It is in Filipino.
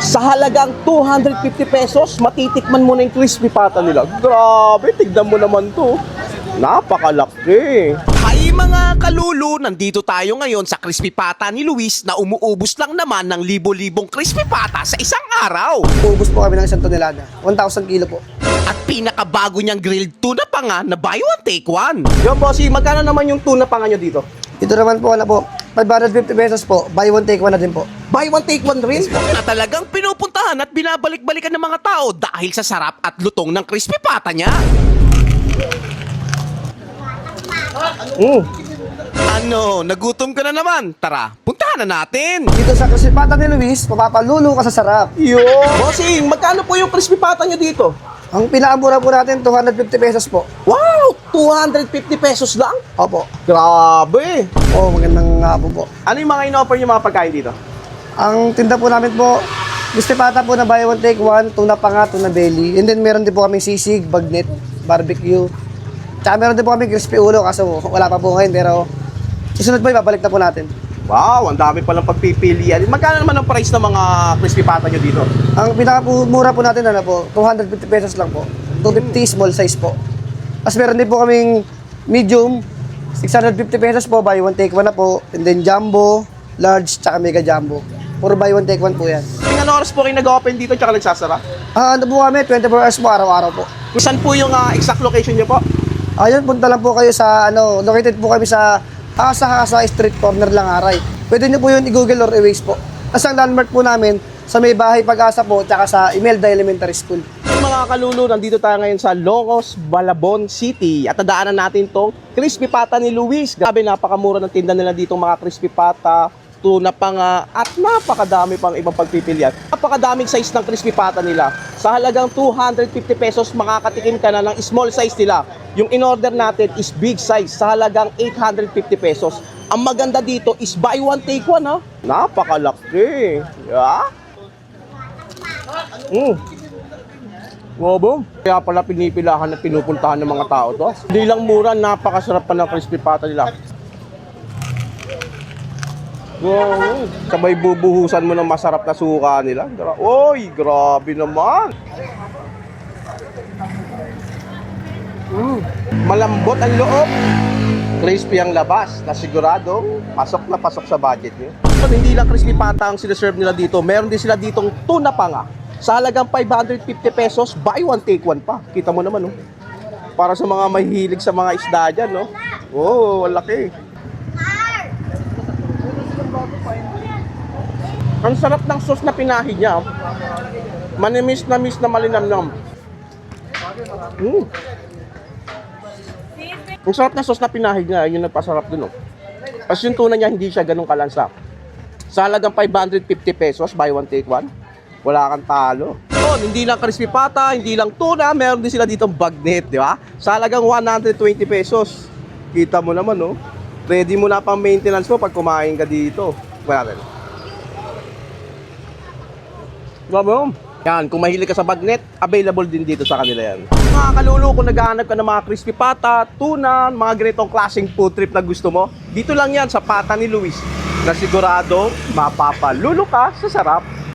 Sa halagang 250 pesos, matitikman mo na yung crispy pata nila. Grabe, tignan mo naman to. Napakalaki. Hay mga kalulu, nandito tayo ngayon sa crispy pata ni Luis na umuubos lang naman ng libo-libong crispy pata sa isang araw. Ubus po kami ng 1 tonelada. 1,000 kilo po. At pinakabago niyang grilled tuna pa nga na buy one take one. Yo bossy, magkano naman yung tuna pa nga nyo dito? Ito naman po, 550 pesos po. Buy one, take one na din po. Buy one take one rin? Na talagang pinupuntahan at binabalik-balikan ng mga tao dahil sa sarap at lutong ng crispy pata niya. Ano, nagutom ka na naman? Tara, puntahan na natin. Dito sa crispy pata ni Luis, mapapalulo ka sa sarap. Yo! Bossing, magkano po yung crispy pata nyo dito? Ang pinakamura po natin, 250 pesos po. Wow! 250 pesos lang? Opo. Grabe! Oo, magandang hapon po. Ano yung mga in-offer yung mga pagkain dito? Ang tinda po namin po, crispy pata po na buy one, take one, tuna panga, tuna belly. And then meron din po kami sisig, bagnet, barbecue. Tsaka meron din po kami crispy ulo, kaso wala pa po ngayon, pero susunod po, ibabalik na po natin. Wow, ang dami palang pagpipilian. Magkano naman ang price ng mga crispy pata nyo dito? Ang pinakamura po natin, 250 pesos lang po. 250 small size po. Tapos meron din po kaming medium, 650 pesos po, buy one, take one na po. And then jumbo, large, tsaka mega jumbo. Puro buy one, take one po yan. Ilang oras po kayo nag-open dito tsaka nagsasara? Ano po kami, 24 hours po, araw-araw po. Saan po yung exact location nyo po? Ayun, punta lang po kayo sa, located po kami sa Hasa Street Corner lang, Aray. Pwede nyo po yun i-google or i-waze po. Tapos ang landmark po namin, sa may bahay Pag-asa po, tsaka sa Imelda Elementary School. Mga kalulu, nandito tayo ngayon sa Locos, Balabon City. At nadaanan natin tong crispy pata ni Luis. Grabe, napakamura ng tinda nila dito mga crispy pata, tuna panga, at napakadami pang ibang pagpipilian. Napakadaming size ng crispy pata nila. Sa halagang 250 pesos, makakatikim ka na ng small size nila. Yung in-order natin is big size sa halagang 850 pesos. Ang maganda dito is buy one, take one ha. Napakalaki. Yeah? Wow, kaya pala pinipilahan at pinupuntahan ng mga tao to. Hindi lang mura, napakasarap pa ng crispy pata nila. Wow, sabay bubuhusan mo ng masarap na suka nila. Oy, grabe naman. Malambot ang loob, crispy ang labas, na siguradong pasok sa budget niyo. So, hindi lang crispy pata ang sinaserve nila dito, meron din sila ditong tuna panga. Sa halagang 550 pesos, buy one, take one pa. Kita mo naman, no? Para sa mga mahihilig sa mga isda dyan, no? Oh, laki. Ang sarap ng sauce na pinahi niya. Manimis na malinamnam. Ang sarap na sauce na pinahig niya, yun yung nagpasarap dun, oh. Kasi yung tuna niya, hindi siya ganun kalansa. Sa halagang 550 pesos, buy one, take one, wala kang talo. So, hindi lang crispy pata, hindi lang tuna, meron din sila ditong bagnet, di ba? Sa halagang 120 pesos. Kita mo naman, oh. Ready mo na pang maintenance mo pag kumain ka dito. Wala rin. Diba, yan, kung mahilig ka sa bagnet, available din dito sa kanila yan. Mga kalulu, kung naghahanap ka ng mga crispy pata, tuna, mga ganitong klaseng food trip na gusto mo, dito lang yan sa pata ni Luis, na sigurado mapapalulo ka sa sarap.